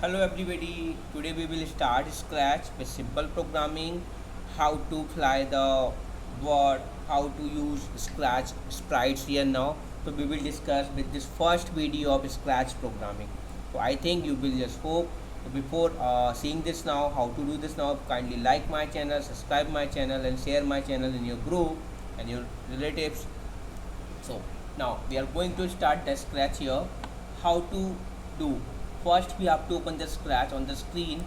Hello everybody, today we will start Scratch with simple programming, how to fly the bird, how to use Scratch sprites here now. So we will discuss with this first video of Scratch programming. So I think you will just hope. So before seeing this now, how to do this now, kindly like my channel, subscribe my channel and share my channel in your group and your relatives. So now we are going to start the Scratch here. How to do? First we have to open the Scratch on the screen.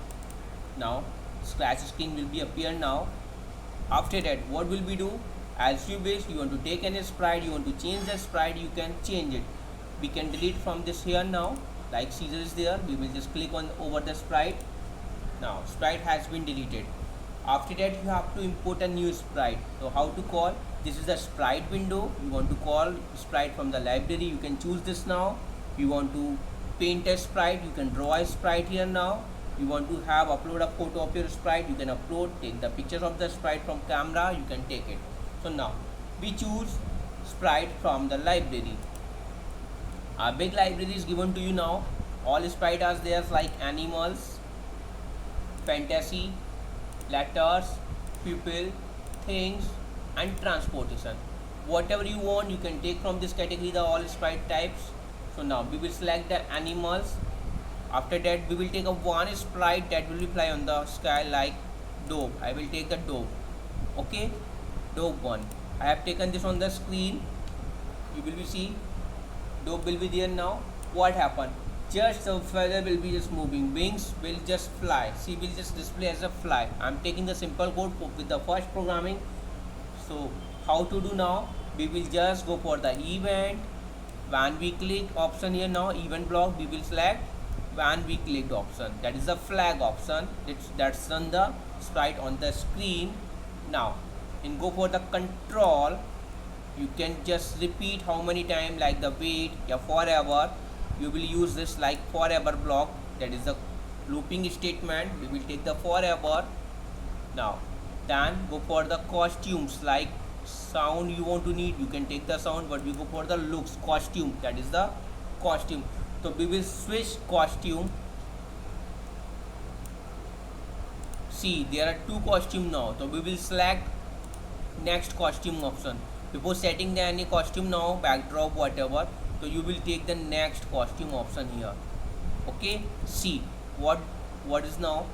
Now Scratch screen will be appear now. After that, what will we do? As you wish, you want to take any sprite, you want to change the sprite, you can change it. We can delete from this here now. Like Caesar is there, we will just click on over the sprite. Now sprite has been deleted. After that, you have to import a new sprite. So how to call? This is the sprite window. You want to call sprite from the library, you can choose this now. You want to paint a sprite, you can draw a sprite here now. You want to have upload a photo of your sprite, you can upload. Take the pictures of the sprite from camera, you can take it. So now we choose sprite from the library. A big library is given to you now. All sprites are there like animals, fantasy, letters, people, things and transportation. Whatever you want, you can take from this category the all sprite types. So now we will select the animals. After that, we will take a one sprite that will fly on the sky like dove. I will take the dove. Okay, dove one. I have taken this on the screen. You will be see dove will be there now. What happened? Just the feather will be just moving. Wings will just fly. She will just display as a fly. I am taking the simple code with the first programming. So how to do now? We will just go for the event. When we click option here now, event block, we will select when we clicked option. That is the flag option. That's on the sprite on the screen. Now, in go for the control, you can just repeat how many times like the wait, yeah, forever. You will use this like forever block. That is the looping statement. We will take the forever. Now, then go for the costumes like sound you want to need, you can take the sound, but we go for the looks costume, that is the costume. So we will switch costume. See, there are two costume now, so we will select next costume option. Before setting the any costume now, backdrop whatever, so you will take the next costume option here. Okay, see what is now.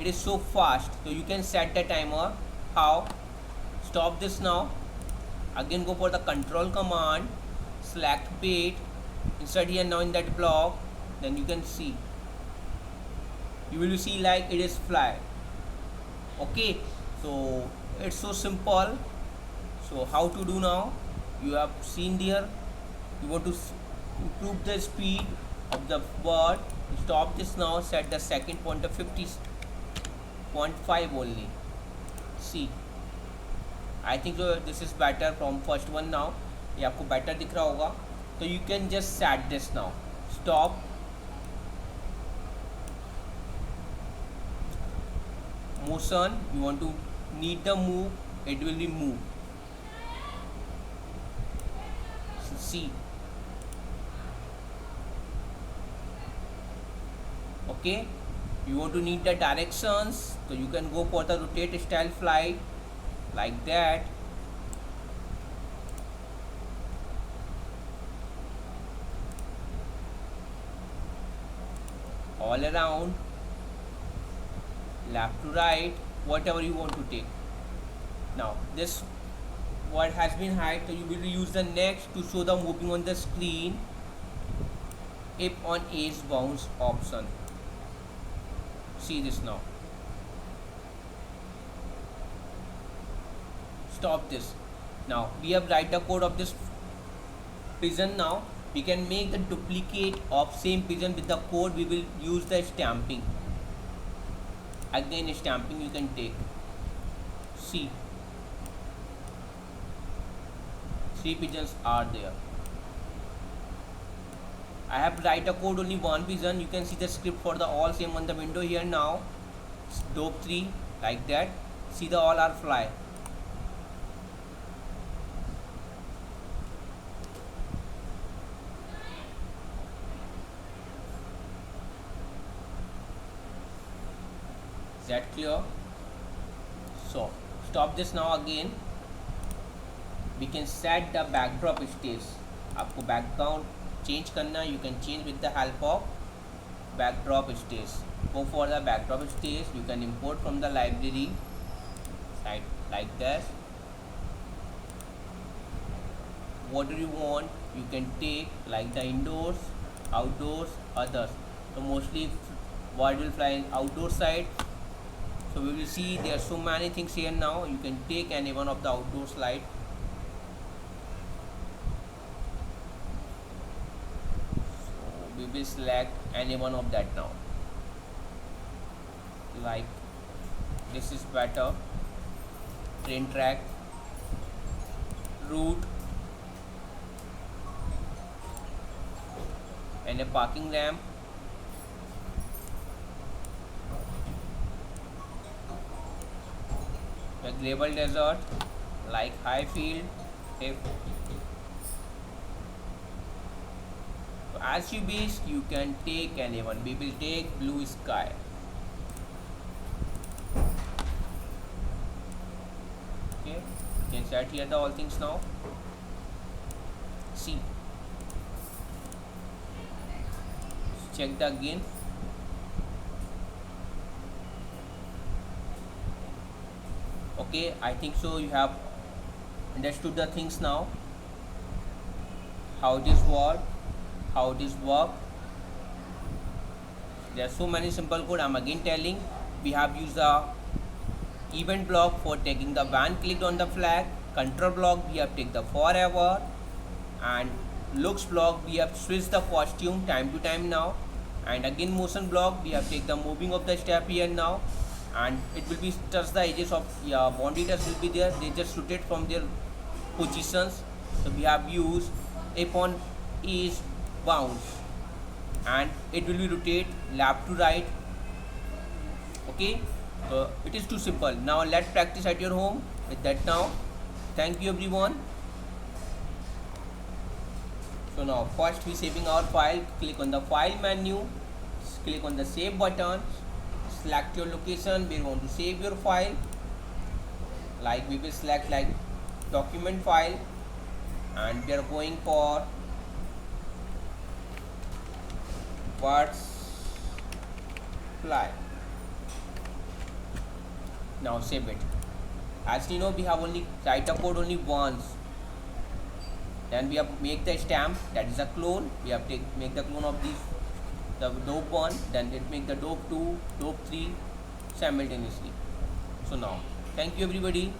It is so fast, so you can set the timer. How? Stop this now. Again go for the control command, select wait, insert here now in that block. Then you can see, you will see like it is fly. Okay, so it's so simple. So how to do now? You have seen there. You want to improve the speed of the bird. Stop this now. Set the second pointer 50.5 only. See, I think so this is better from first one now. ये आपको better दिख रहा होगा. So you can just set this now. Stop. Motion. You want to need the move. It will be move. See. Okay. You want to need the directions, so you can go for the rotate style flight like that. All around, left to right, whatever you want to take. Now this what has been hide, so you will use the next to show the moving on the screen if on edge bounce option. See this now. Stop this. Now we have write the code of this pigeon now. We can make the duplicate of same pigeon with the code. We will use the stamping. Again stamping you can take. See, 3 pigeons are there. I have write a code only one pigeon. You can see the script for the all same on the window here now. Dove 3 like that. See the all are fly. that clear? So stop this now. Again we can set the backdrop stage. आपको background change करना, you can change with the help of backdrop stage. Go for the backdrop stage. You can import from the library like this. What do you want? You can take like the indoors, outdoors, others. So mostly what will fly in outdoor side. So we will see there are so many things here now. You can take any one of the outdoor slide. So we will select any one of that now. Like this is better. Train track, route, and a parking ramp. A gravel desert like Highfield. If so as you wish, you can take anyone. We will take blue sky. Okay, you can set here the all things now. See, check the again. Okay, I think so you have understood the things now, how this work, how this work. There are so many simple code. I'm again telling, we have used the event block for taking the when clicked on the flag, control block we have take the forever, and looks block we have switched the costume time to time now, and again motion block we have take the moving of the step here now, and it will be just the edges of bond eaters will be there, they just rotate from their positions. So we have used upon is bounce, and it will be rotate left to right. Okay, it is too simple. Now let's practice at your home with that now. Thank you everyone. So now first we saving our file. Click on the file menu, click on the save button, select your location where you want to save your file. Like we will select like document file, and we are going for words fly. Now save it. As you know, we have only write a code only once. Then we have make the stamp, that is a clone. We have make the clone of this, the dope 1, then it make the dope 2, dope 3 simultaneously. So now thank you everybody.